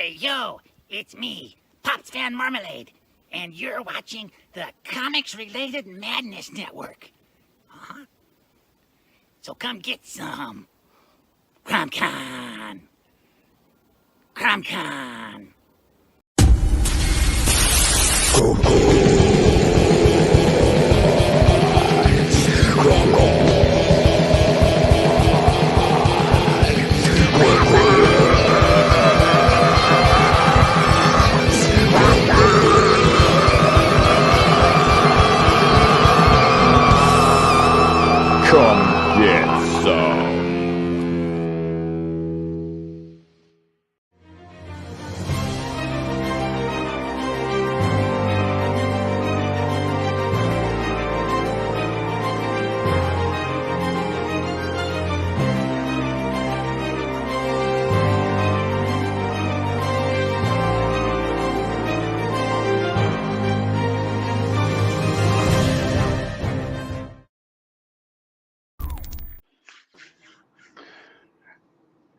Hey, yo, it's me, Pops Fan Marmalade, and you're watching the Comics-Related Madness Network. Uh-huh. So come get some. CromCon. CromCon. Come get some.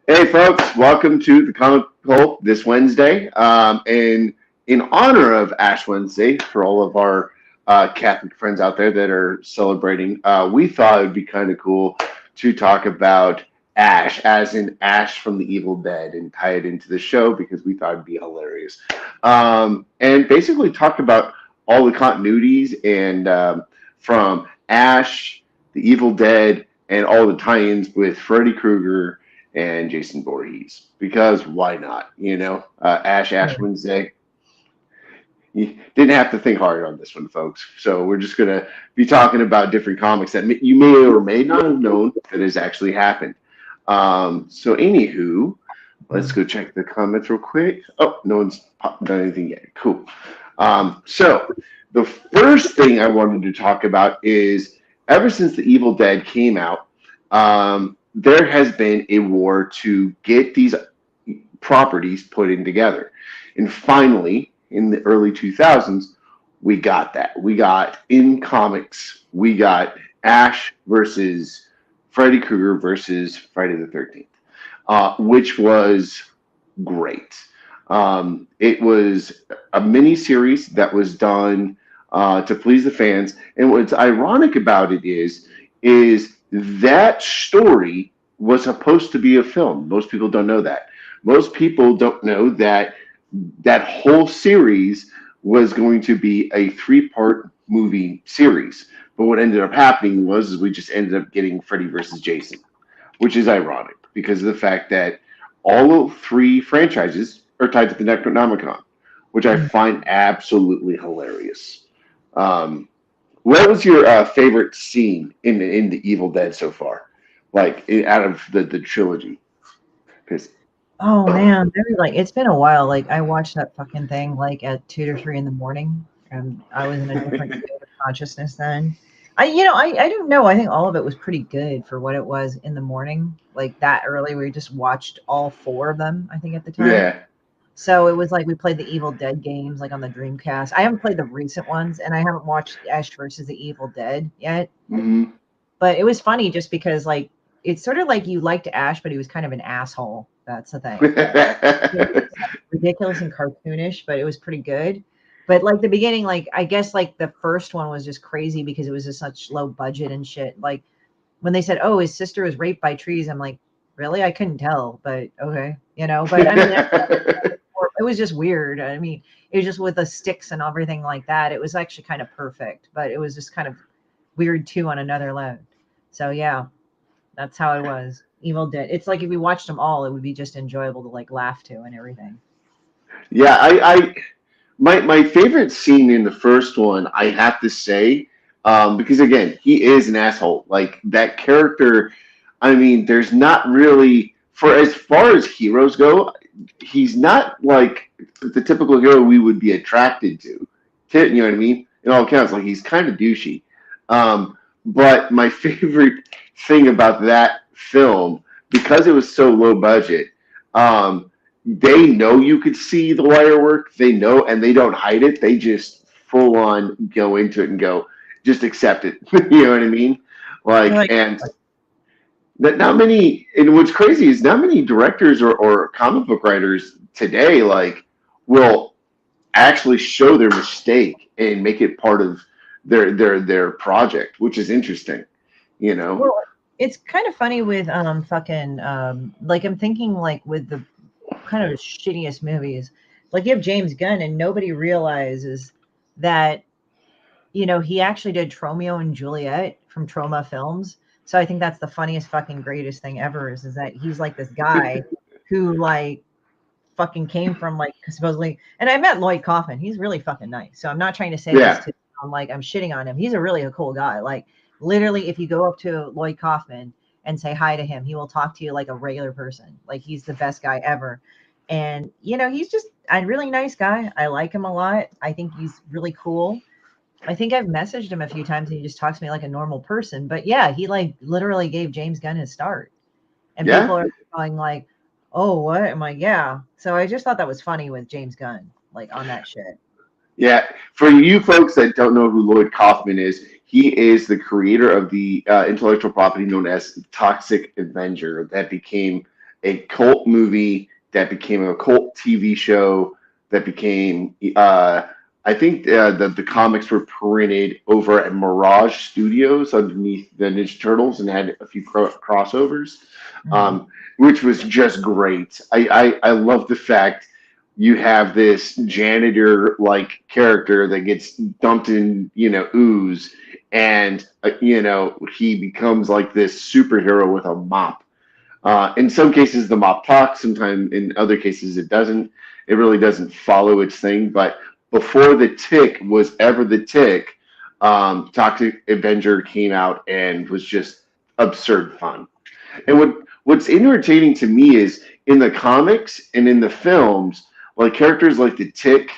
Hey folks, welcome to the Comic Pulp this Wednesday. And in honor of Ash Wednesday, for all of our Catholic friends out there that are celebrating, we thought it would be kind of cool to talk about Ash, as in Ash from the Evil Dead, and tie it into the show because we thought it'd be hilarious. And basically talk about all the continuities and from Ash, the Evil Dead, and all the tie-ins with Freddy Krueger and Jason Voorhees, because why not? You know, Ash Wednesday. You didn't have to think hard on this one, folks. So we're just gonna be talking about different comics that you may or may not have known that has actually happened. So anywho, let's go check the comments real quick. Oh, no one's done anything yet. Cool. So the first thing I wanted to talk about is ever since The Evil Dead came out, there has been a war to get these properties put in together. And finally, in the early 2000s, we got that. We got in comics, we got Ash versus Freddy Krueger versus Friday the 13th, which was great. It was a mini series that was done to please the fans. And what's ironic about it is that story was supposed to be a film. Most people don't know that. Most people don't know that that whole series was going to be a 3-part movie series. But what ended up happening was we just ended up getting Freddy versus Jason, which is ironic because of the fact that all 3 franchises are tied to the Necronomicon, which I find absolutely hilarious. What was your favorite scene in the Evil Dead so far? Like out of the trilogy? Oh man, it's been a while. Like I watched that fucking thing like at 2 or 3 in the morning, and I was in a different state of consciousness then. I don't know. I think all of it was pretty good for what it was in the morning, like that early. We just watched all 4 of them, I think, at the time. Yeah. So it was like we played the Evil Dead games like on the Dreamcast. I haven't played the recent ones, and I haven't watched Ash versus the Evil Dead yet. Mm-hmm. But it was funny just because like it's sort of like you liked Ash, but he was kind of an asshole. That's the thing. It was ridiculous and cartoonish, but it was pretty good. But like the beginning, like I guess like the first one was just crazy because it was just such low budget and shit. Like when they said, "Oh, his sister was raped by trees," I'm like, really? I couldn't tell, but okay, you know. But I mean, it was just weird. I mean, it was just with the sticks and everything like that. It was actually kind of perfect, but it was just kind of weird too on another level. So yeah, that's how it was. Evil Dead. It's like if we watched them all, it would be just enjoyable to like laugh to and everything. Yeah, my favorite scene in the first one, I have to say, because again, he is an asshole. Like that character, I mean, there's not really, for as far as heroes go, he's not like the typical hero we would be attracted to. You know what I mean? In all accounts, like he's kind of douchey. But my favorite thing about that film, because it was so low budget, they know you could see the wire work. They know, and they don't hide it. They just full on go into it and go, just accept it. You know what I mean? And that not many. And what's crazy is not many directors or comic book writers today, like, will actually show their mistake and make it part of their project, which is interesting, you know. Well, it's kind of funny with fucking like I'm thinking like with the kind of shittiest movies. Like you have James Gunn and nobody realizes that he actually did Tromeo and Juliet from Troma Films. So I think that's the funniest fucking greatest thing ever is that he's like this guy who like fucking came from like supposedly, and I met Lloyd Kaufman. He's really fucking nice. So I'm not trying to say this to I'm shitting on him. He's a really cool guy. Like literally, if you go up to Lloyd Kaufman and say hi to him, he will talk to you like a regular person. Like he's the best guy ever. And he's just a really nice guy. I like him a lot. I think he's really cool. I think I've messaged him a few times and he just talks to me like a normal person. But yeah, he like literally gave James Gunn his start. And people are going like, oh, what? I'm like, yeah. So I just thought that was funny with James Gunn, like on that shit. Yeah. For you folks that don't know who Lloyd Kaufman is, he is the creator of the intellectual property known as Toxic Avenger that became a cult movie, that became a cult TV show, that became, I think the comics were printed over at Mirage Studios underneath the Ninja Turtles and had a few crossovers, which was just great. I love the fact you have this janitor-like character that gets dumped in, ooze, and, he becomes like this superhero with a mop. In some cases, the mop talks. Sometimes in other cases, it doesn't. It really doesn't follow its thing, but before the Tick was ever the Tick, Toxic Avenger came out and was just absurd fun. And what's entertaining to me is in the comics and in the films, like characters like the Tick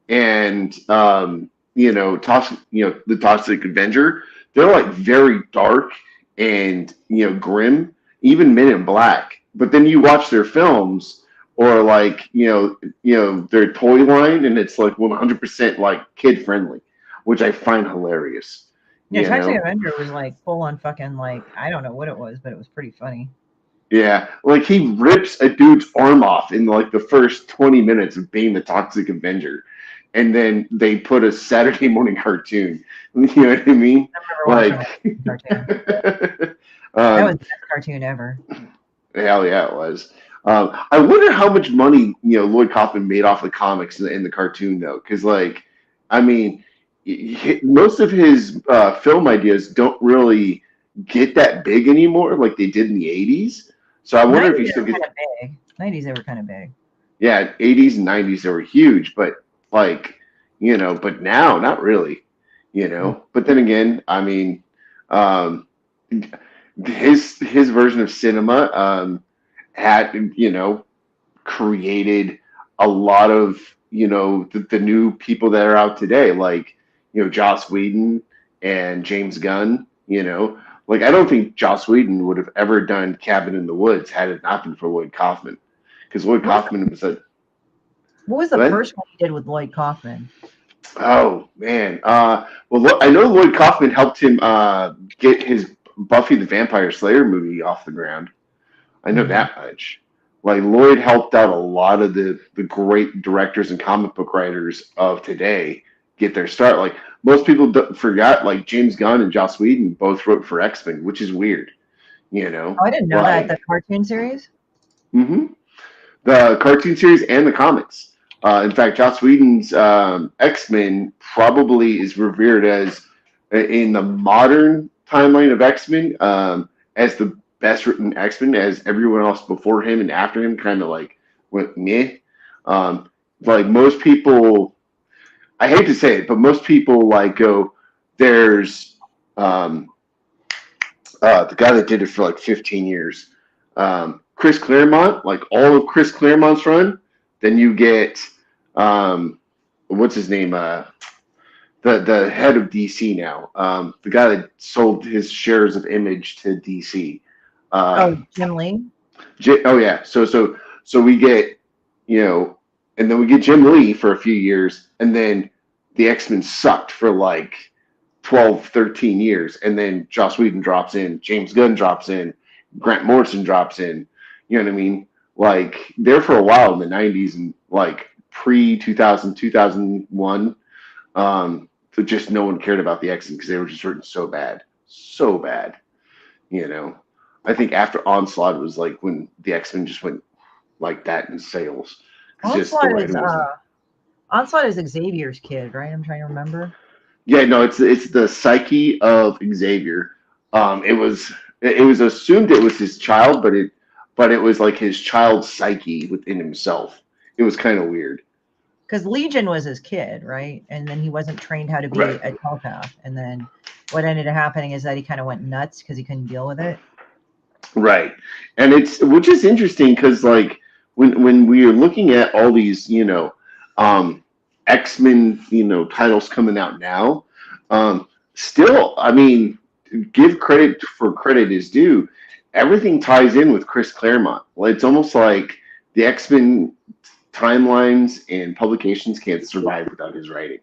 and the Toxic Avenger, they're like very dark and grim. Even Men in Black. But then you watch their films or like their toy line, and it's like 100% like kid friendly, which I find hilarious. Yeah, Toxic Avenger was like full on fucking like I don't know what it was, but it was pretty funny. Yeah, like he rips a dude's arm off in like the first 20 minutes of being the Toxic Avenger, and then they put a Saturday morning cartoon. You know what I mean? I remember watching that cartoon. That was the best cartoon ever. Hell yeah, it was. I wonder how much money Lloyd Kaufman made off the comics in the cartoon though, because like, I mean, most of his film ideas don't really get that big anymore, like they did in the '80s. So I wonder if he still gets. 90s they were kind of big. Yeah, '80s and '90s they were huge, but like but now not really, But then again, I mean, his version of cinema had created a lot of the new people that are out today, like Joss Whedon and James Gunn. Like I don't think Joss Whedon would have ever done Cabin in the Woods had it not been for Lloyd Kaufman, because Lloyd Kaufman was a. What was the first one he did with Lloyd Kaufman? Oh man, well I know Lloyd Kaufman helped him get his Buffy the Vampire Slayer movie off the ground. I know that much. Like Lloyd helped out a lot of the great directors and comic book writers of today get their start. Like most people forgot, like James Gunn and Joss Whedon both wrote for X-Men, which is weird. Oh, I didn't know that. The cartoon series. The cartoon series and the comics. In fact, Joss Whedon's X-Men probably is revered as in the modern timeline of X-Men as the best written X-Men, as everyone else before him and after him kind of like went meh. Like most people, I hate to say it, but most people like go, there's the guy that did it for like 15 years, Chris Claremont, like all of Chris Claremont's run. Then you get what's his name? The head of DC now, the guy that sold his shares of Image to DC. Jim Lee. Oh yeah, so we get and then we get Jim Lee for a few years, and then the X-Men sucked for like 12, 13 years, and then Joss Whedon drops in, James Gunn drops in, Grant Morrison drops in. You know what I mean? like there for a while in the 90s and like pre 2000, 2001. So just no one cared about the X-Men because they were just written so bad, so bad. You know, I think after Onslaught was like when the X-Men just went like that in sales. Just the Onslaught is writing was. Onslaught is Xavier's kid, right? I'm trying to remember. Yeah, no, it's the psyche of Xavier. It was assumed it was his child, but it was like his child's psyche within himself. It was kind of weird. Because Legion was his kid, right? And then he wasn't trained how to be Right. a telepath. And then what ended up happening is that he kind of went nuts because he couldn't deal with it. Right. And which is interesting because like when we are looking at all these, X-Men, titles coming out now, still, I mean, give credit for credit is due. Everything ties in with Chris Claremont. Well, it's almost like the X-Men timelines and publications can't survive without his writing.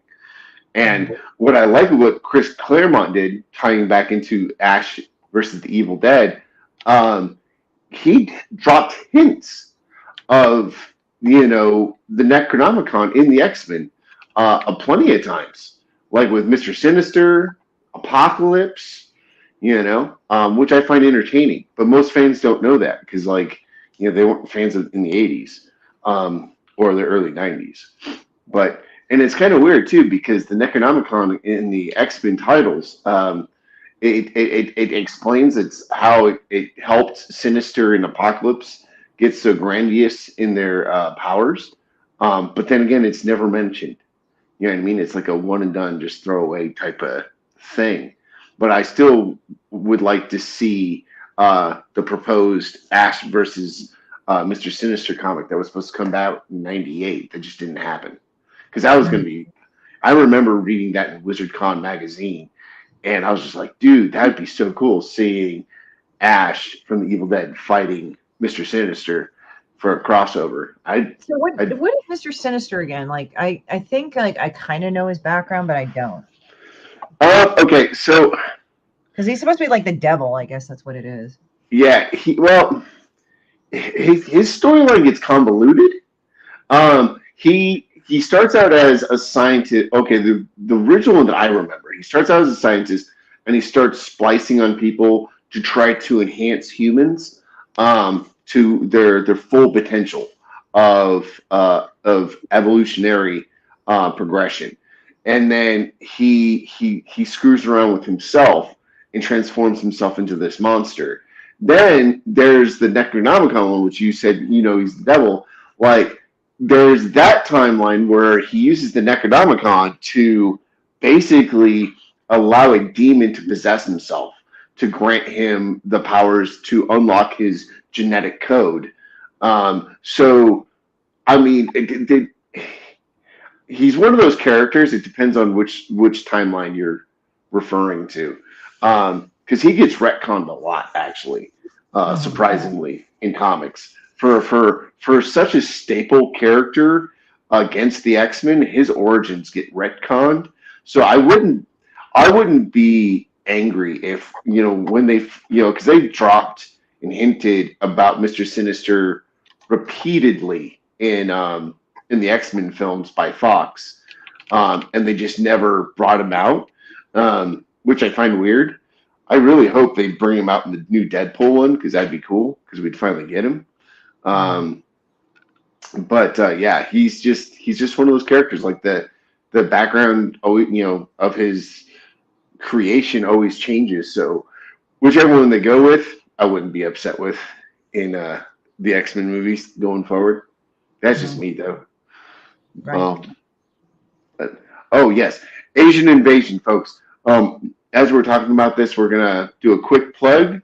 And what I like what Chris Claremont did, tying back into Ash versus the Evil Dead, he dropped hints of the Necronomicon in the X-Men plenty of times, like with Mr. Sinister, Apocalypse, which I find entertaining. But most fans don't know that because, they weren't fans in the 80s or the early 90s. And it's kind of weird too because the Necronomicon in the X-Men titles, it explains how it helped Sinister and Apocalypse get so grandiose in their powers. But then again, it's never mentioned. You know what I mean? It's like a one and done, just throwaway type of thing. But I still would like to see the proposed Ash versus Mr. Sinister comic that was supposed to come out in '98 that just didn't happen. Because that was going to be, I remember reading that in WizardCon magazine, and I was just like, dude, that'd be so cool seeing Ash from the Evil Dead fighting Mr. Sinister for a crossover. So what is Mr. Sinister again? Like I think I kind of know his background, but I don't. Okay, so because he's supposed to be like the devil, I guess that's what it is. Yeah, his storyline gets convoluted. He starts out as a scientist. Okay, the original one that I remember, he starts out as a scientist and he starts splicing on people to try to enhance humans to their full potential of evolutionary progression. And then he screws around with himself and transforms himself into this monster. Then there's the Necronomicon one, which you said, he's the devil. Like, there's that timeline where he uses the Necronomicon to basically allow a demon to possess himself, to grant him the powers to unlock his genetic code. So, I mean, he's one of those characters. It depends on which timeline you're referring to, because he gets retconned a lot, actually, surprisingly, in comics. For such a staple character against the X-Men, his origins get retconned. So I wouldn't be angry if when they because they dropped and hinted about Mr. Sinister repeatedly in the X-Men films by Fox, and they just never brought him out, which I find weird. I really hope they bring him out in the new Deadpool one because that'd be cool because we'd finally get him. Yeah, he's just one of those characters. Like the background, of his creation always changes. So whichever one they go with, I wouldn't be upset with in the X-Men movies going forward. That's just me, though. Right. Oh yes, Asian Invasion, folks. As we're talking about this, we're gonna do a quick plug.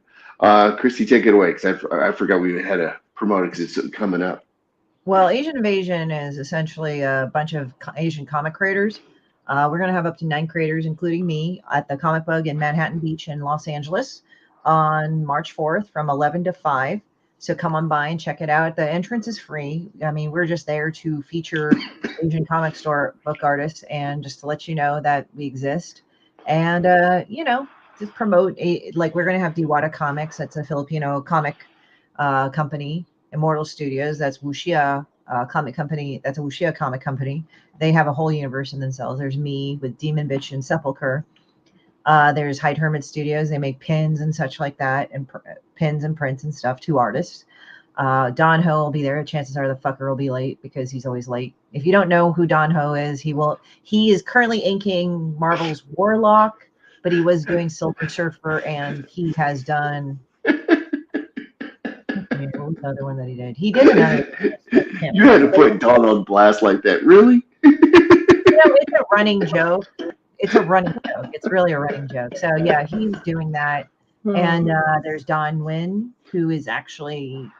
Christy, take it away because I forgot we had to promote it because it's coming up. Well, Asian Invasion is essentially a bunch of Asian comic creators. We're going to have up to 9 creators, including me, at the Comic Bug in Manhattan Beach in Los Angeles on March 4th from 11 to 5. So come on by and check it out. The entrance is free. I mean, we're just there to feature Asian comic store book artists and just to let you know that we exist. And, just promote, we're going to have Diwata Comics. That's a Filipino comic company. Immortal Studios. That's Wuxia comic company. That's a Wuxia comic company. They have a whole universe in themselves. There's me with Demon Bitch and Sepulcher. There's Hyde Hermit Studios. They make pins and such like that, and pins and prints and stuff. 2 artists. Don Ho will be there. Chances are the fucker will be late because he's always late. If you don't know who Don Ho is, he is currently inking Marvel's Warlock, but he was doing Silver Surfer, and he has done. What was the other one that he did? He did another. You had to put Don on blast like that, really? It's a running joke. It's a running joke. It's really a running joke. So yeah, he's doing that. And there's Don Nguyen, who is actually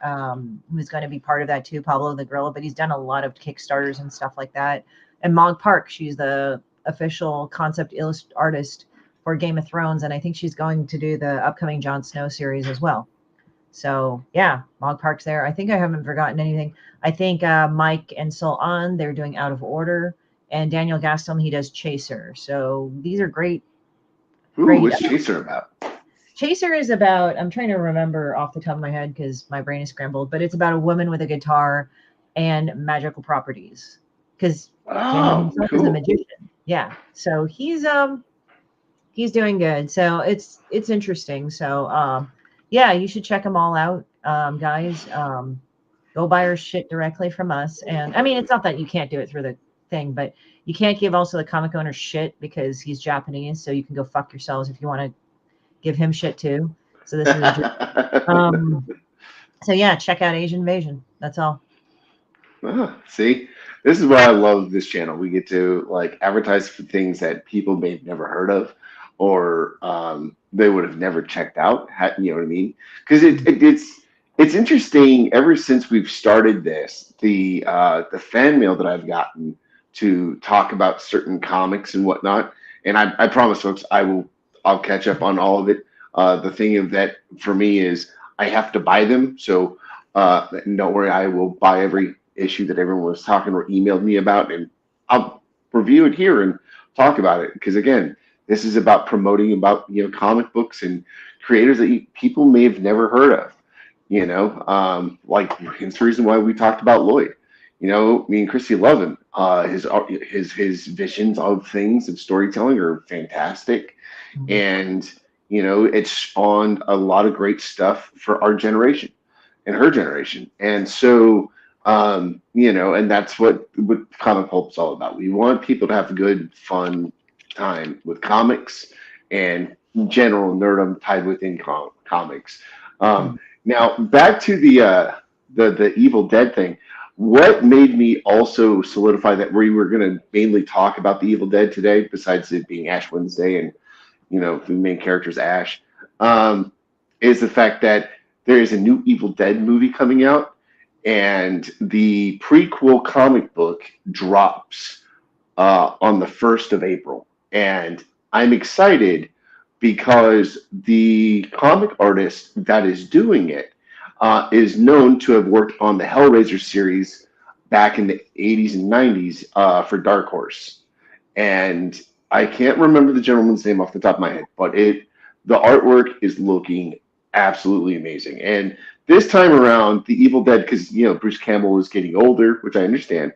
who's going to be part of that too, Pablo the Gorilla, but he's done a lot of Kickstarters and stuff like that. And Mog Park, she's the official concept artist for Game of Thrones, and I think she's going to do the upcoming Jon Snow series as well. So yeah, Mog Park's there. I think I haven't forgotten anything. I think Mike and Sol On, they're doing Out of Order, and Daniel Gaston, he does Chaser. So these are great. Ooh, what's Chaser about? Chaser is about, I'm trying to remember off the top of my head because my brain is scrambled, but it's about a woman with a guitar and magical properties. Because Daniel himself is a magician. Yeah. So he's doing good. So it's interesting. So yeah, you should check them all out, guys. Go buy her shit directly from us. And I mean, it's not that you can't do it through the thing, but you can't give also the comic owner shit because he's Japanese. So you can go fuck yourselves if you want to give him shit too. So this is a so yeah, check out Asian Invasion. That's all. See, this is why I love this channel. We get to like advertise for things that people may have never heard of, or they would have never checked out. You know what I mean? Because it's interesting. Ever since we've started this, the fan mail that I've gotten to talk about certain comics and whatnot, and I promise, folks, I'll catch up on all of it. The thing of that for me is I have to buy them. So don't worry, I will buy every issue that everyone was talking or emailed me about, and I'll review it here and talk about it. Because again, this is about promoting about comic books and creators that people may have never heard of. Like it's the reason why we talked about Lloyd. Me and Christy love him. His visions of things and storytelling are fantastic. And it spawned a lot of great stuff for our generation and her generation. And so and that's what Comic Pulp's all about. We want people to have a good, fun time with comics and general nerdom tied within comics. Now back to the Evil Dead thing. What made me also solidify that we were going to mainly talk about the Evil Dead today, besides it being Ash Wednesday and the main character's Ash, is the fact that there is a new Evil Dead movie coming out, and the prequel comic book drops on the 1st of April. And I'm excited because the comic artist that is doing it is known to have worked on the Hellraiser series back in the 80s and 90s for Dark Horse. And I can't remember the gentleman's name off the top of my head, but the artwork is looking absolutely amazing. And this time around, the Evil Dead, because Bruce Campbell is getting older, which I understand,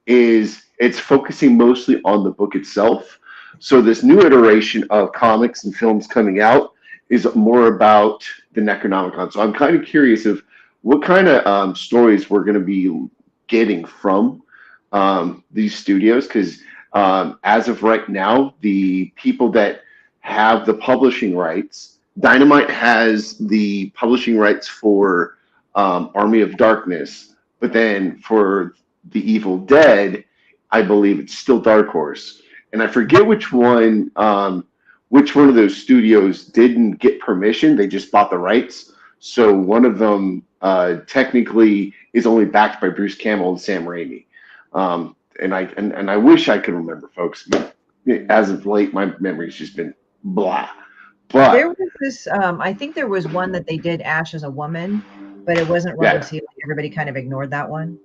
it's focusing mostly on the book itself. So this new iteration of comics and films coming out is more about the Necronomicon. So I'm kind of curious of what kind of stories we're going to be getting from these studios, because as of right now, the people that have the publishing rights, Dynamite has the publishing rights for Army of Darkness, but then for the Evil Dead, I believe it's still Dark Horse, and I forget which one of those studios didn't get permission. They just bought the rights. So one of them technically is only backed by Bruce Campbell and Sam Raimi. And I wish I could remember, folks, but as of late, my memory's just been blah. But there was this, I think there was one that they did Ash as a woman, but it wasn't well received. Everybody kind of ignored that one.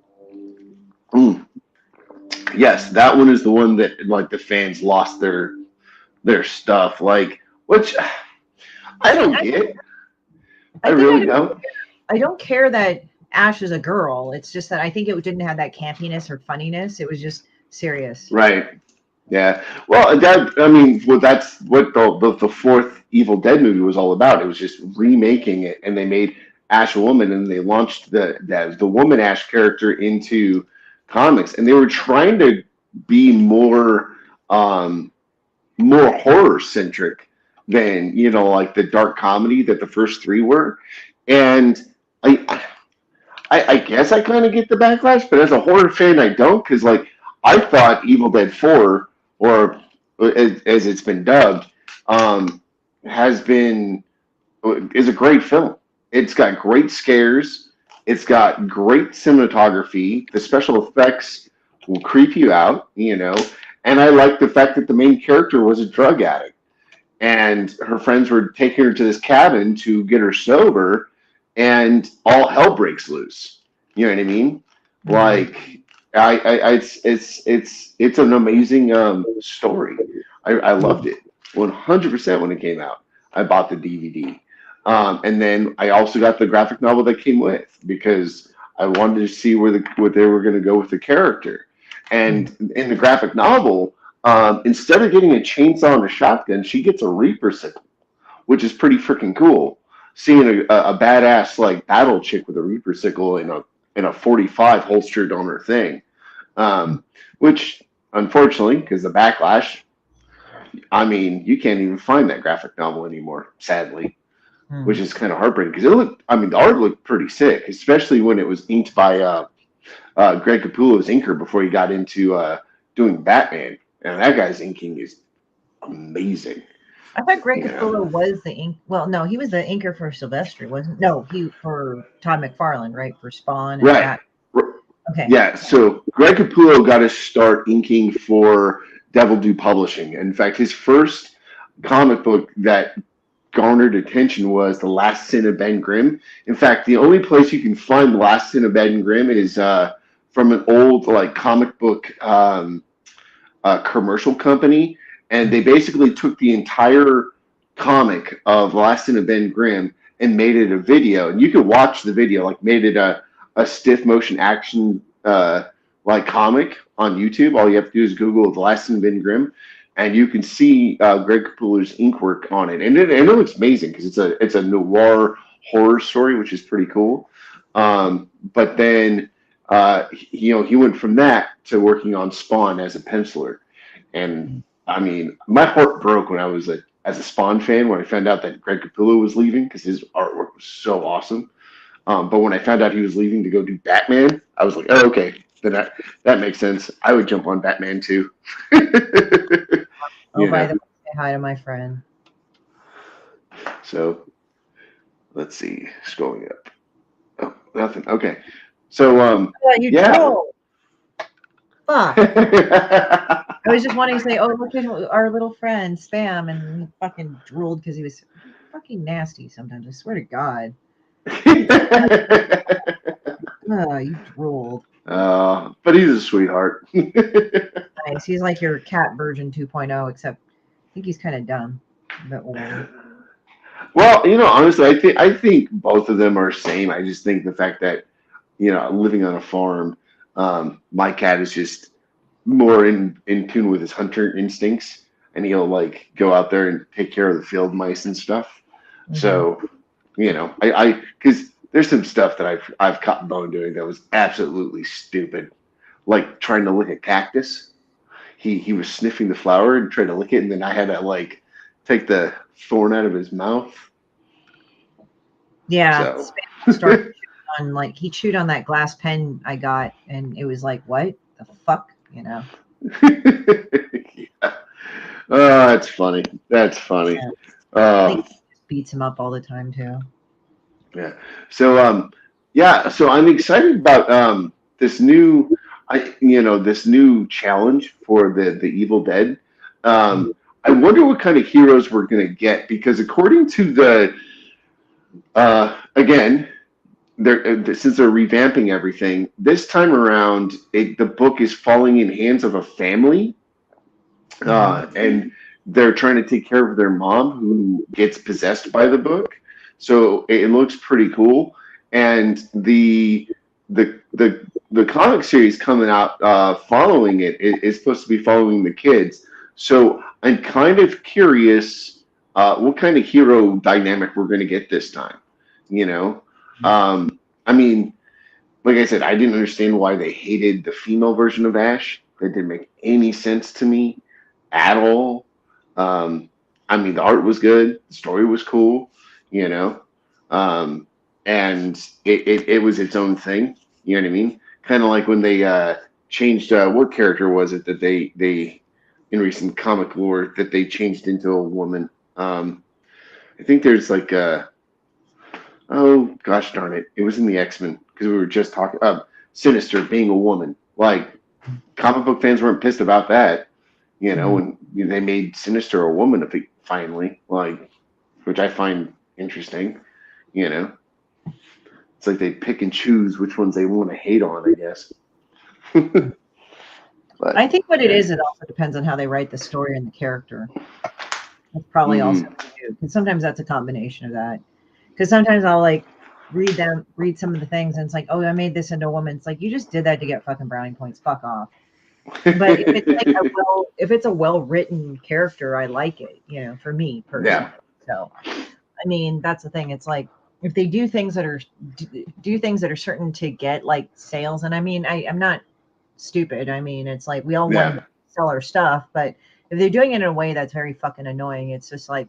Yes, that one is the one that like the fans lost their stuff, like, which I don't get. I really don't. I don't care that Ash is a girl. It's just that I think it didn't have that campiness or funniness. It was just serious. Right. Yeah. Well, that's what the fourth Evil Dead movie was all about. It was just remaking it, and they made Ash a woman, and they launched the woman Ash character into comics, and they were trying to be more horror centric than like the dark comedy that the first three were, and I guess I kind of get the backlash, but as a horror fan, I don't, because like I thought Evil Dead 4, or as it's been dubbed, has been is a great film. It's got great scares. It's got great cinematography. The special effects will creep you out, And I like the fact that the main character was a drug addict, and her friends were taking her to this cabin to get her sober, and all hell breaks loose. You know what I mean? Like, it's an amazing story. I loved it 100% when it came out. I bought the DVD, and then I also got the graphic novel that came with, because I wanted to see what they were going to go with the character. And in the graphic novel, instead of getting a chainsaw and a shotgun, she gets a Reaper sickle, which is pretty freaking cool. Seeing a badass like battle chick with a Reaper sickle in a 45 holstered on her thing, which unfortunately, because the backlash, you can't even find that graphic novel anymore, sadly, which is kind of heartbreaking, because the art looked pretty sick, especially when it was inked by Greg Capullo's inker before he got into doing Batman, and that guy's inking is amazing. I thought Greg Capullo was the ink. Well, no, he was the inker for Silvestri, wasn't? No, he for Todd McFarlane, right? For Spawn. And right. Okay. Yeah. So Greg Capullo got to start inking for Devil Do Publishing. In fact, his first comic book that garnered attention was The Last Sin of Ben Grimm. In fact, the only place you can find The Last Sin of Ben Grimm is from an old comic book commercial company. And they basically took the entire comic of Last Sin of Ben Grimm and made it a video. And you could watch the video, made it a stiff motion action comic on YouTube. All you have to do is Google The Last Sin of Ben Grimm, and you can see Greg Capullo's ink work on it. And it looks amazing, because it's a noir horror story, which is pretty cool. But then he went from that to working on Spawn as a penciler. And my heart broke when I was as a Spawn fan, when I found out that Greg Capullo was leaving, because his artwork was so awesome. But when I found out he was leaving to go do Batman, I was like, oh, okay, then that makes sense. I would jump on Batman too. By the way, say hi to my friend. So let's see, scrolling up. Oh, nothing. Okay. So Troll. Fuck. I was just wanting to say, oh, look at our little friend, Spam, and he fucking drooled because he was fucking nasty sometimes. I swear to God. Oh, you drooled. But he's a sweetheart. Nice. He's like your cat version 2.0, except I think he's kind of dumb. But whatever. Well, honestly, I think both of them are same. I just think the fact that, living on a farm, my cat is just more in tune with his hunter instincts, and he'll go out there and take care of the field mice and stuff. Mm-hmm. So, I because there's some stuff that I've caught Bone doing that was absolutely stupid, like trying to lick a cactus. He was sniffing the flower and trying to lick it, and then I had to take the thorn out of his mouth. Yeah, so. On he chewed on that glass pen I got, and it was like, what the fuck, Yeah. Oh, that's funny. That's funny. Yeah. I think he just beats him up all the time too. Yeah. So so I'm excited about this new this new challenge for the Evil Dead. I wonder what kind of heroes we're gonna get, because according to the again, since they're revamping everything this time around, the book is falling in hands of a family, and they're trying to take care of their mom, who gets possessed by the book. So it looks pretty cool. and the comic series coming out following it is supposed to be following the kids. So I'm kind of curious what kind of hero dynamic we're going to get this time. You know, I mean, like I said, I didn't understand why they hated the female version of Ash. That didn't make any sense to me at all. I mean, the art was good, the story was cool, you know, and it was its own thing. You know what I mean? Kind of like when they changed what character was it that they in recent comic lore that they changed into a woman. I think there's like oh gosh darn it, it was in the X-Men because we were just talking Sinister being a woman. Like comic book fans weren't pissed about that, you know, when they made Sinister a woman finally, like, which I find interesting, you know. It's like they pick and choose which ones they want to hate on, I guess. But I think what it is, it also depends on how they write the story and the character. That's probably also what they do. Because sometimes that's a combination of that. Because sometimes I'll like read some of the things, and it's like, oh, I made this into a woman. It's like, you just did that to get fucking brownie points. Fuck off. But if it's like if it's a well-written character, I like it, you know, for me personally. Yeah. So, I mean, that's the thing. It's like if they do things that are certain to get like sales, and I mean, I'm not stupid. I mean, it's like we all want to sell our stuff, but if they're doing it in a way that's very fucking annoying, it's just like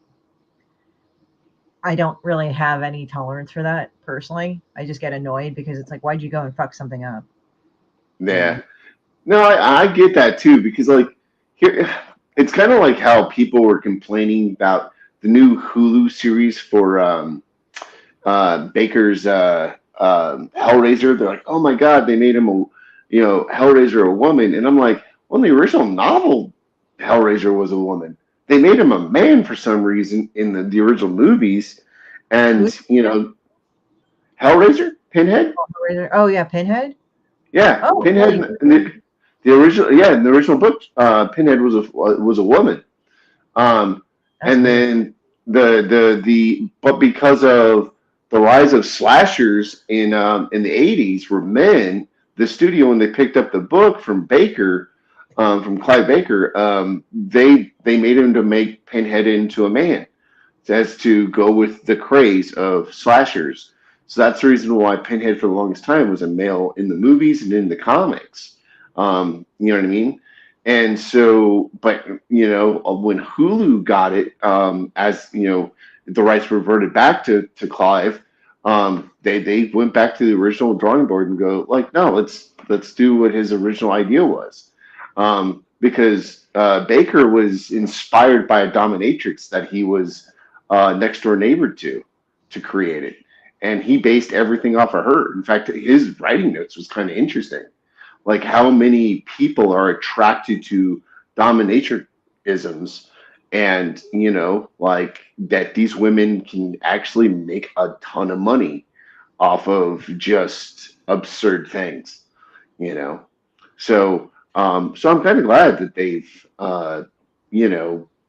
I don't really have any tolerance for that personally. I just get annoyed because it's like, why'd you go and fuck something up? Yeah. No, I get that too, because like here it's kind of like how people were complaining about the new Hulu series for Baker's Hellraiser. They're like, oh my god, they made him Hellraiser a woman, and I'm like, well, in the original novel, Hellraiser was a woman. They made him a man for some reason in the original movies, and Hellraiser, Pinhead. Oh yeah, Pinhead. Yeah, oh, Pinhead. Really? In the original book, Pinhead was a woman, and then but because of the rise of slashers in the '80s were men, the studio when they picked up the book from Baker, from Clive Baker, they made him to make Pinhead into a man, as to go with the craze of slashers. So that's the reason why Pinhead for the longest time was a male in the movies and in the comics. You know what I mean? And so, but, when Hulu got it, as, the rights reverted back to Clive, they went back to the original drawing board and go like, no, let's do what his original idea was. Because Baker was inspired by a dominatrix that he was next door neighbor to create it. And he based everything off of her. In fact, his writing notes was kind of interesting. Like how many people are attracted to dominatrixisms, and like that these women can actually make a ton of money off of just absurd things, So I'm kind of glad that they've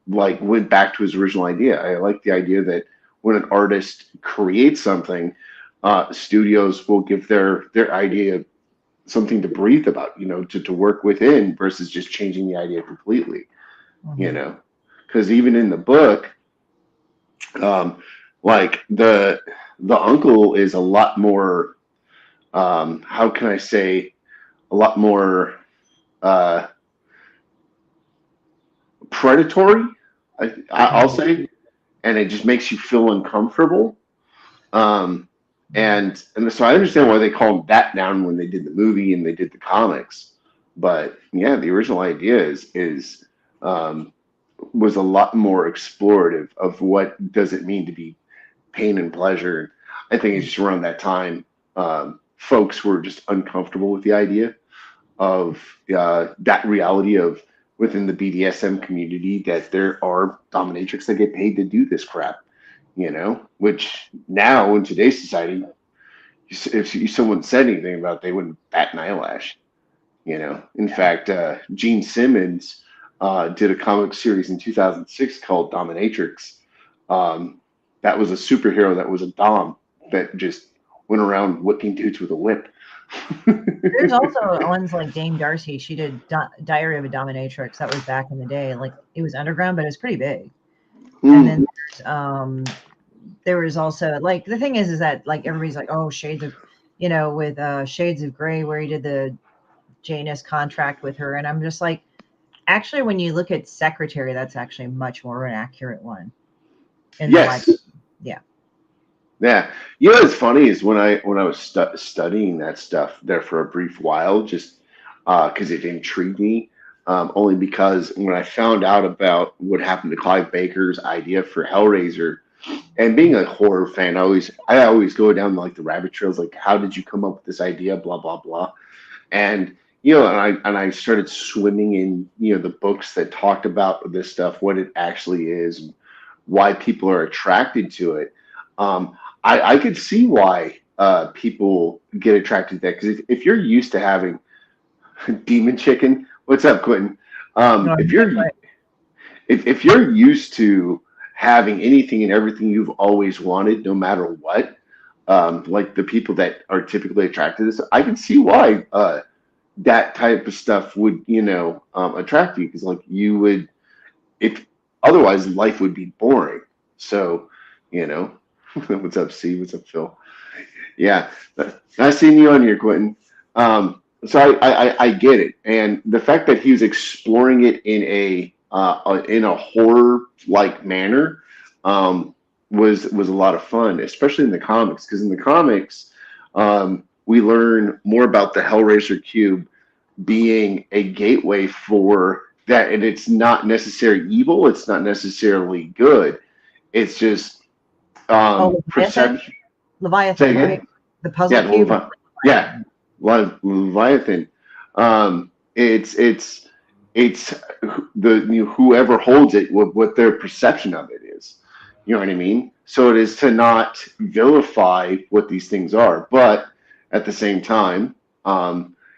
like went back to his original idea. I like the idea that when an artist creates something, studios will give their idea something to breathe about, to work within versus just changing the idea completely, because even in the book, like the uncle is a lot more, how can I say, a lot more predatory, I'll say, and it just makes you feel uncomfortable. And so I understand why they called that down when they did the movie and they did the comics. But yeah, the original idea is was a lot more explorative of what does it mean to be pain and pleasure. I think it's just around that time, folks were just uncomfortable with the idea of that reality of within the BDSM community that there are dominatrix that get paid to do this crap. Which now in today's society, if someone said anything about it, they wouldn't bat an eyelash. In fact, Gene Simmons did a comic series in 2006 called Dominatrix. That was a superhero that was a dom that just went around whipping dudes with a whip. There's also ones like Dame Darcy. She did Diary of a Dominatrix. That was back in the day. Like it was underground, but it was pretty big. And then there was also like the thing is that like everybody's like, oh, Shades of, with Shades of Grey, where he did the Janus contract with her, and I'm just like, actually, when you look at Secretary, that's actually much more an accurate one. Yes. Yeah. Yeah. You know what's funny is when I was studying that stuff there for a brief while, just because it intrigued me, only because when I found out about what happened to Clive Baker's idea for Hellraiser, and being a horror fan, I always go down like the rabbit trails, like how did you come up with this idea, blah blah blah, and and I started swimming in the books that talked about this stuff, what it actually is, why people are attracted to it. I could see why people get attracted to that, because if you're used to having demon chicken, what's up, Quentin? If you're used to having anything and everything you've always wanted, no matter what, like the people that are typically attracted to this, I can see why that type of stuff would attract you, because like you would, if otherwise life would be boring. So what's up, C? What's up, Phil? Yeah, nice seeing you on here, Quentin. So I get it, and the fact that he was exploring it in a horror like manner was a lot of fun, especially in the comics, because in the comics we learn more about the Hellraiser cube being a gateway for that, and it's not necessarily evil, it's not necessarily good, it's just perception. Leviathan, the puzzle cube. Leviathan. It's the whoever holds it, what their perception of it is. You know what I mean? So it is to not vilify what these things are, but at the same time,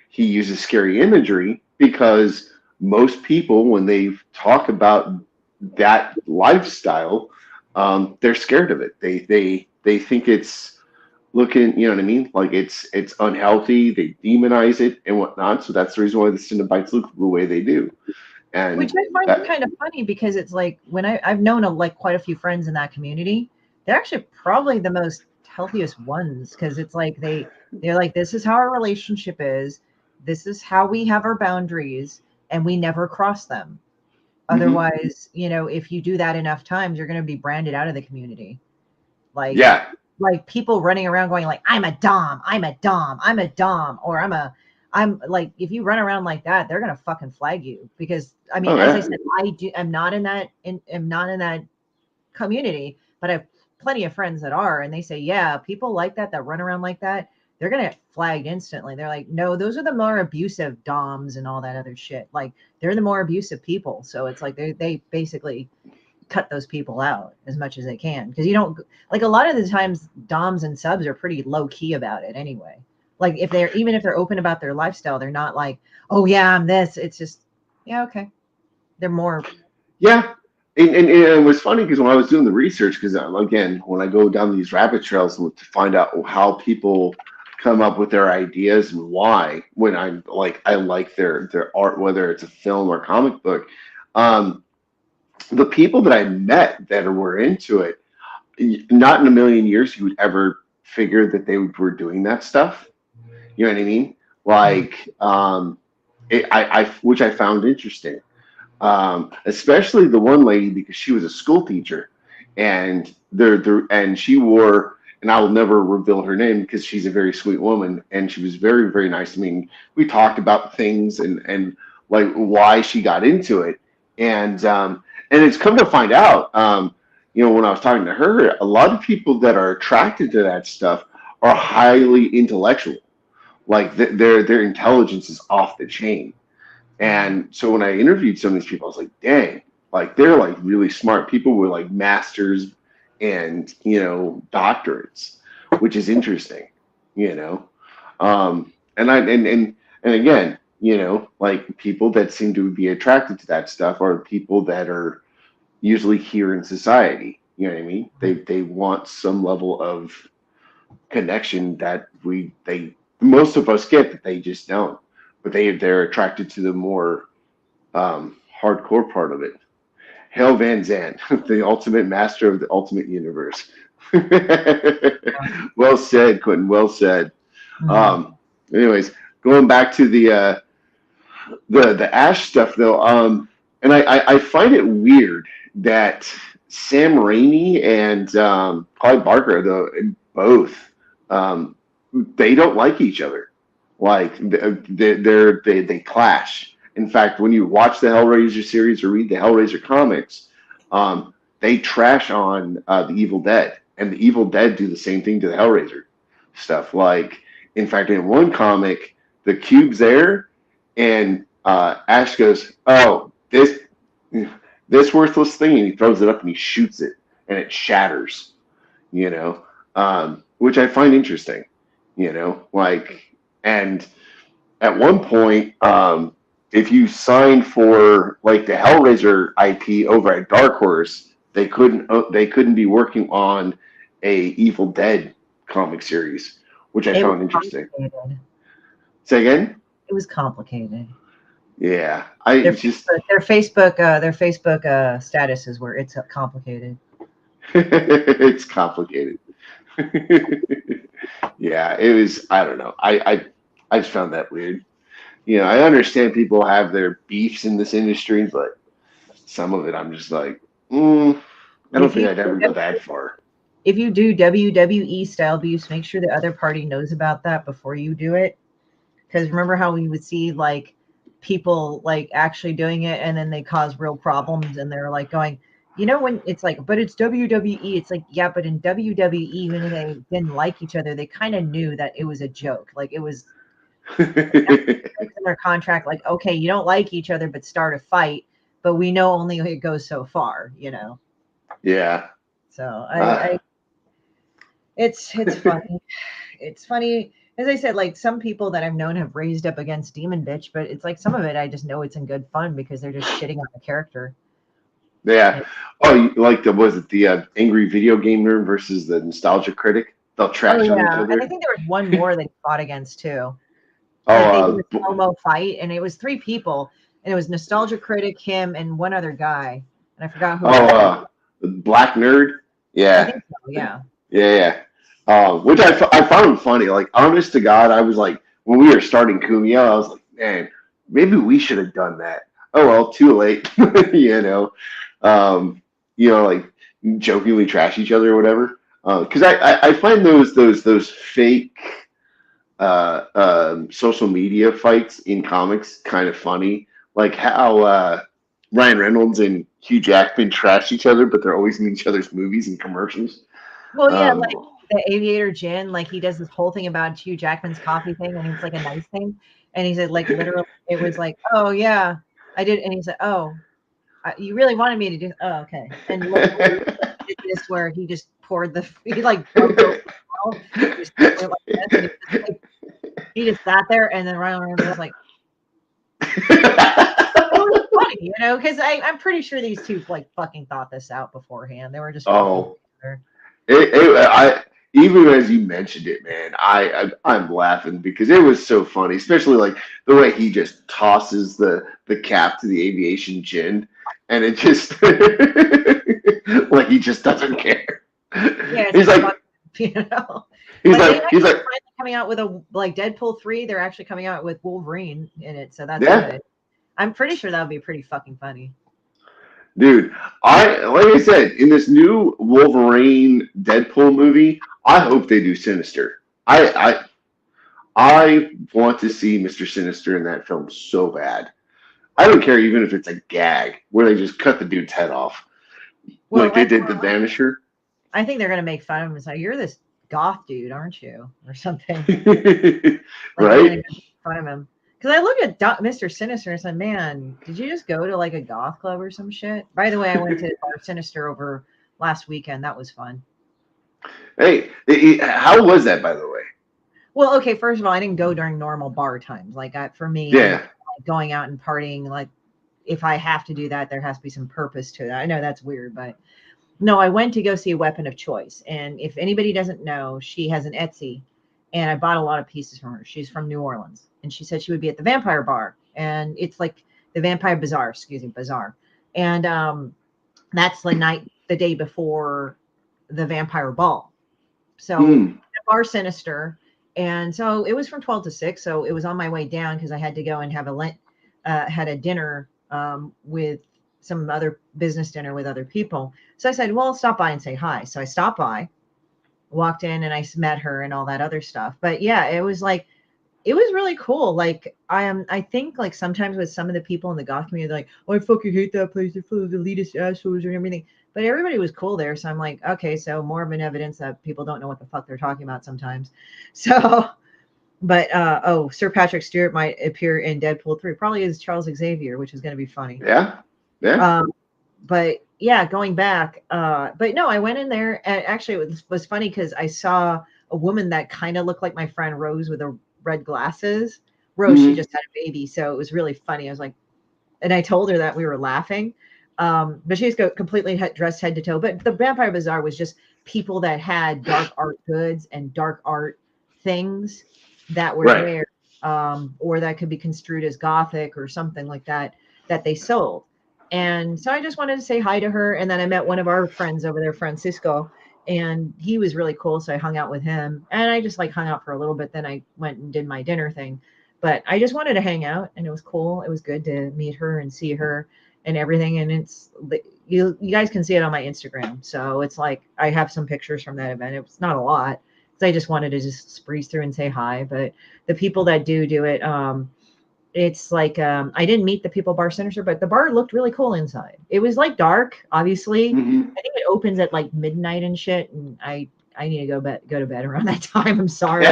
he uses scary imagery, because most people, when they talk about that lifestyle, they're scared of it. They think it's looking, you know what I mean? Like it's unhealthy. They demonize it and whatnot. So that's the reason why the Cenobites look the way they do. And which I find kind of funny, because it's like when I've known like quite a few friends in that community, they're actually probably the most healthiest ones, because it's like they're like, this is how our relationship is, this is how we have our boundaries, and we never cross them. Otherwise, if you do that enough times, you're going to be branded out of the community. Like, like people running around going like, I'm a dom, or I'm like, if you run around like that, they're going to fucking flag you, because I mean, as I said, I'm not in that community, but I have plenty of friends that are, and they say, yeah, people like that run around like that, they're going to get flagged instantly. They're like, no, those are the more abusive doms and all that other shit. Like, they're the more abusive people. So it's like they basically cut those people out as much as they can, because you don't, like, a lot of the times doms and subs are pretty low key about it anyway. Like if they're open about their lifestyle, they're not like, oh yeah, I'm this. It's just, yeah, okay. They're more. Yeah. And it was funny, because when I was doing the research, because again, when I go down these rabbit trails to find out how people come up with their ideas and why, when I like their art, whether it's a film or comic book, the people that I met that were into it, not in a million years you would ever figure that they were doing that stuff. You know what I mean? Like, which I found interesting. Especially the one lady, because she was a school teacher, and and she wore, and I will never reveal her name because she's a very sweet woman, and she was very, very nice to me. We talked about things and like why she got into it, and it's come to find out, when I was talking to her, a lot of people that are attracted to that stuff are highly intellectual, like their intelligence is off the chain. And so when I interviewed some of these people, I was like, dang, like they're like really smart people with like masters and, doctorates, which is interesting, and again, like people that seem to be attracted to that stuff are people that are usually here in society. You know what I mean? They want some level of connection that most of us get that they just don't, but they're attracted to the more hardcore part of it. Hail Van Zandt, the ultimate master of the ultimate universe. Well said, Quentin. Well said. Anyways, going back to the Ash stuff though, and I find it weird that Sam Raimi and Clive Barker though both they don't like each other. Like they clash. In fact, when you watch the Hellraiser series or read the Hellraiser comics, they trash on the Evil Dead, and the Evil Dead do the same thing to the Hellraiser stuff. Like, in fact, in one comic, the cube's there, and Ash goes, "Oh, this worthless thing," and he throws it up and he shoots it, and it shatters. Which I find interesting. And at one point, if you signed for like the Hellraiser IP over at Dark Horse, they couldn't be working on a Evil Dead comic series, which I found interesting. Say again? It was complicated. Yeah, their Facebook statuses were it's complicated. It's complicated. Yeah, it was. I don't know. I just found that weird. I understand people have their beefs in this industry, but some of it I'm just like, I don't think I'd ever go that far. If you do WWE style beefs, make sure the other party knows about that before you do it. Because remember how we would see like people like actually doing it and then they cause real problems and they're like going, when it's like, but it's WWE. It's like, yeah, but in WWE, when they didn't like each other, they kind of knew that it was a joke. Like it was in their contract, like, okay, you don't like each other, but start a fight. But we know only it goes so far, Yeah. So it's funny. It's funny. As I said, like some people that I've known have raised up against Demon Bitch, but it's like some of it I just know it's in good fun because they're just shitting on the character. Yeah. Oh, like was it the angry video game nerd versus the nostalgia critic? They'll trash on each other. And I think there was one more they fought against too. Oh, it was a slow-mo fight, and it was 3 people, and it was nostalgia critic, him, and one other guy, and I forgot who. The Black Nerd. Yeah. I think so, yeah. Yeah. Which I found funny. Like, honest to God, I was like, when we were starting Kumio, I was like, man, maybe we should have done that. Oh well, too late. Like jokingly trash each other or whatever. Because I find those fake social media fights in comics kind of funny. Like how Ryan Reynolds and Hugh Jackman trash each other, but they're always in each other's movies and commercials. Well, yeah, like the Aviator Gin, like he does this whole thing about Hugh Jackman's coffee thing, and it's like a nice thing. And he said, like, literally, it was like, oh, yeah, I did. And he said, oh, you really wanted me to do, oh, okay. And literally, did this where he just poured he like broke the he just sat there, and then Ryan Reynolds was like, it was funny, because I'm pretty sure these two like fucking thought this out beforehand. They were just even as you mentioned it, man, I'm laughing because it was so funny, especially like the way he just tosses the cap to the aviation gin, and it just like he just doesn't care. Yeah, he's like, he's like coming out with a like Deadpool 3. They're actually coming out with Wolverine in it, so that's good. I'm pretty sure that would be pretty fucking funny. Dude, like I said, in this new Wolverine Deadpool movie, I hope they do Sinister. I want to see Mr. Sinister in that film so bad. I don't care even if it's a gag where they just cut the dude's head off, like they did the Vanisher. I think they're gonna make fun of him and say, "You're this goth dude, aren't you?" or something. Right? Make fun of him. Because I look at Mr. Sinister and said, man, did you just go to like a goth club or some shit? By the way, I went to Bar Sinister over last weekend. That was fun. Hey, how was that, by the way? Well, okay, first of all, I didn't go during normal bar times. Like for me, like, going out and partying, like if I have to do that, there has to be some purpose to it. I know that's weird, but No, I went to go see Weapon of Choice. And if anybody doesn't know, she has an Etsy. And I bought a lot of pieces from her. She's from New Orleans. And she said she would be at the Vampire Bar. And it's like the Vampire Bazaar, Bazaar. And that's the day before the Vampire Ball. So Bar Sinister. And so it was from 12 to 6. So it was on my way down because I had to go and have had a dinner with some other business dinner with other people. So I said, well, I'll stop by and say hi. So I stopped by, walked in, and I met her and all that other stuff. But yeah, it was really cool. Like I think like sometimes with some of the people in the goth community, they're like, oh, I fucking hate that place. They're full of elitist assholes and everything. But everybody was cool there. So I'm like, okay, so more of an evidence that people don't know what the fuck they're talking about sometimes. So, but Sir Patrick Stewart might appear in Deadpool 3. Probably as Charles Xavier, which is going to be funny. Yeah. Yeah. But yeah, going back, but no, I went in there, and actually it was funny because I saw a woman that kind of looked like my friend Rose with the red glasses. Rose, she just had a baby, so it was really funny. I was like, and I told her that, we were laughing, but she was completely dressed head to toe. But the Vampire Bazaar was just people that had dark art goods and dark art things that were there, or that could be construed as Gothic or something like that they sold. And so I just wanted to say hi to her. And then I met one of our friends over there, Francisco, and he was really cool. So I hung out with him, and I just like hung out for a little bit. Then I went and did my dinner thing, but I just wanted to hang out, and it was cool. It was good to meet her and see her and everything. And it's, you guys can see it on my Instagram. So it's like, I have some pictures from that event. It's not a lot, because I just wanted to just breeze through and say hi. But the people that do it, it's like, I didn't meet the people Bar Sinister, but the bar looked really cool inside. It was like dark, obviously. I think it opens at like midnight and shit, and I need to go to bed around that time. I'm sorry.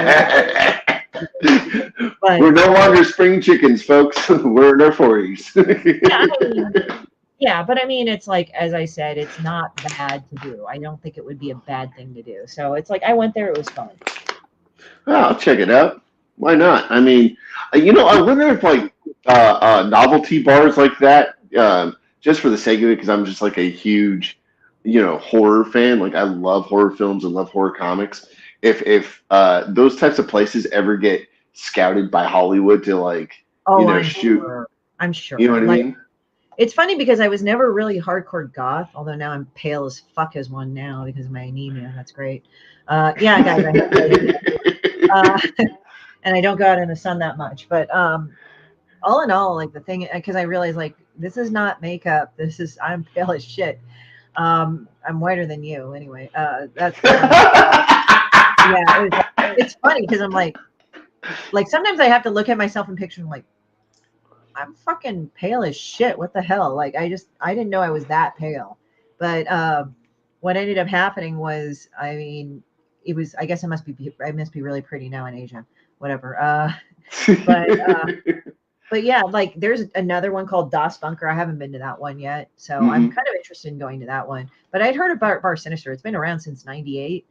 But we're no longer spring chickens, folks. We're in our 40s. Yeah, but I mean, it's like, as I said, it's not bad to do. I don't think it would be a bad thing to do. So it's like, I went there, it was fun. Well, I'll check it out. Why not? I mean, I wonder if like novelty bars like that, just for the sake of it, because I'm just like a huge, horror fan. Like I love horror films and love horror comics. If those types of places ever get scouted by Hollywood to like, shoot, I'm sure. You know what I mean? It's funny because I was never really hardcore goth, although now I'm pale as fuck as one now because of my anemia. That's great. Yeah, guys, and I don't go out in the sun that much. But all in all, like the thing, because I realized like this is not makeup. I'm pale as shit. I'm whiter than you anyway. That's yeah. It's funny because I'm like sometimes I have to look at myself in pictures and I'm like, I'm fucking pale as shit. What the hell? Like I didn't know I was that pale. But what ended up happening was, I mean, it was, I guess I must be really pretty now in Asia. Whatever. But yeah, like there's another one called Das Bunker. I haven't been to that one yet, so I'm kind of interested in going to that one. But I'd heard about Bar Sinister. It's been around since '98,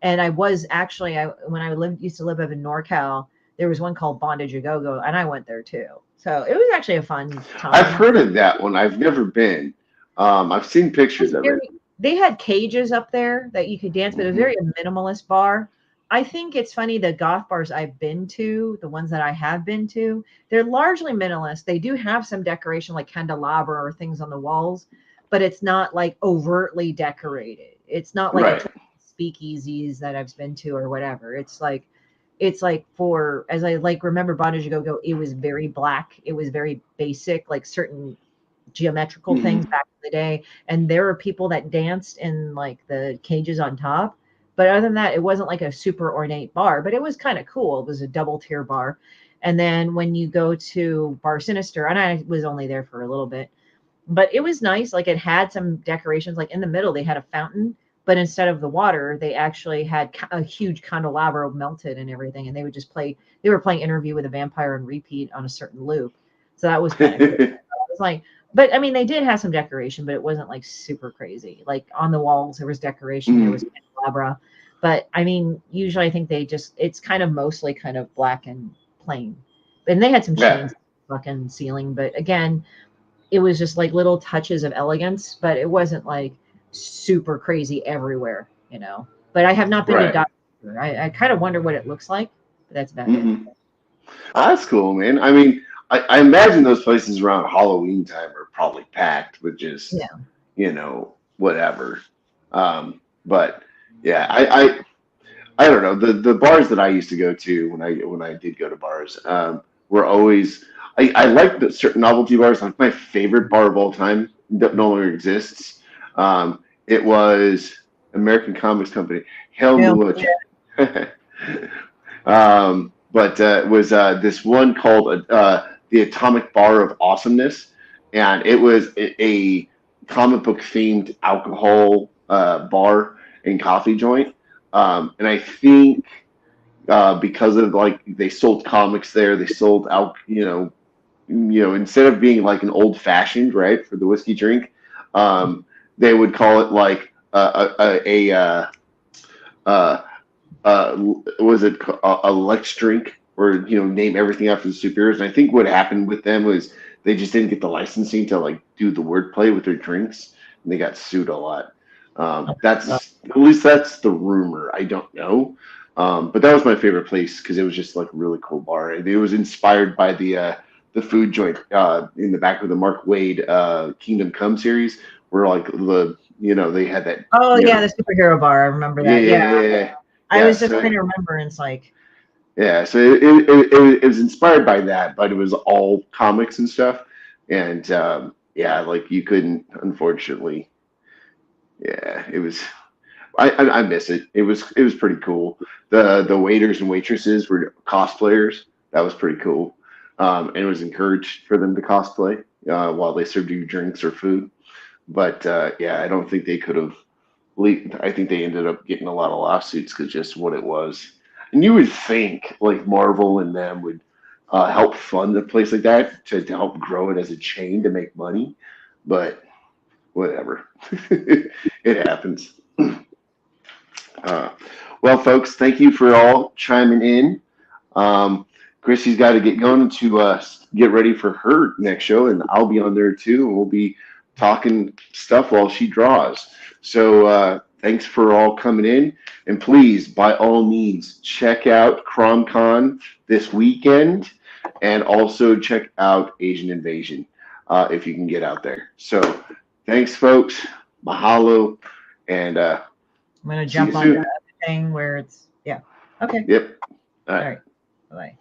and I was actually when I used to live up in NorCal, there was one called Bondage A Go-Go, and I went there too. So it was actually a fun time. I've heard of that one. I've never been. I've seen pictures of it. They had cages up there that you could dance, but it was very a minimalist bar. I think it's funny, the goth bars I've been to, the ones that I have been to, they're largely minimalist. They do have some decoration like candelabra or things on the walls, but it's not like overtly decorated. It's not like speakeasies that I've been to or whatever. It's like for, as I like remember Bondage Go-Go, it was very black. It was very basic, like certain geometrical things back in the day. And there were people that danced in like the cages on top. But other than that, it wasn't like a super ornate bar, but it was kind of cool. It was a double tier bar. And then when you go to Bar Sinister, and I was only there for a little bit, but it was nice. Like it had some decorations, like in the middle, they had a fountain, but instead of the water, they actually had a huge candelabra melted and everything. And they would just they were playing Interview with a Vampire on repeat on a certain loop. So that was kind of cool. I was like, but I mean, they did have some decoration, but it wasn't like super crazy. Like on the walls, there was decoration, there was candelabra. But I mean, usually I think it's kind of mostly kind of black and plain. And they had some chains fucking ceiling. But again, it was just like little touches of elegance, but it wasn't like super crazy everywhere, you know. But I have not been to Right. Doctor. I kind of wonder what it looks like, but that's about it. Oh, that's cool, man. I mean, I imagine those places around Halloween time are probably packed with just, Yeah. whatever. But yeah, I don't know. The bars that I used to go to when I did go to bars, were always I like the certain novelty bars. Like my favorite bar of all time that no longer exists. It was American Comics Company. Hell Yeah. Much. But it was this one called the Atomic Bar of Awesomeness, and it was a comic book themed alcohol bar and coffee joint. And I think because of like they sold comics there, they sold out. Instead of being like an old fashioned right for the whiskey drink, they would call it like uh, was it a Lex drink or name everything after the superheroes. And I think what happened with them was they just didn't get the licensing to like do the wordplay with their drinks, and they got sued a lot. That's at least that's the rumor. I don't know, but that was my favorite place because it was just like a really cool bar. It was inspired by the food joint in the back of the Mark Waid Kingdom Come series, where like they had that. Oh yeah, the superhero bar. I remember that. Yeah. I was just so, trying to remember, and it's like, yeah, so it was inspired by that, but it was all comics and stuff, and yeah, like you couldn't, unfortunately. Yeah, it was. I miss it. It was pretty cool. The waiters and waitresses were cosplayers. That was pretty cool. And it was encouraged for them to cosplay while they served you drinks or food. But yeah, I don't think they could have. I think they ended up getting a lot of lawsuits because just what it was. And you would think like Marvel and them would help fund a place like that to help grow it as a chain to make money, but whatever. It happens. Uh, well, folks, thank you for all chiming in. Chrissy's got to get going to get ready for her next show, and I'll be on there too. And we'll be talking stuff while she draws. So thanks for all coming in. And please, by all means, check out CromCon this weekend, and also check out Asian Invasion if you can get out there. So thanks, folks. Mahalo. And I'm gonna jump on that thing where it's okay. Yep. All right. Bye.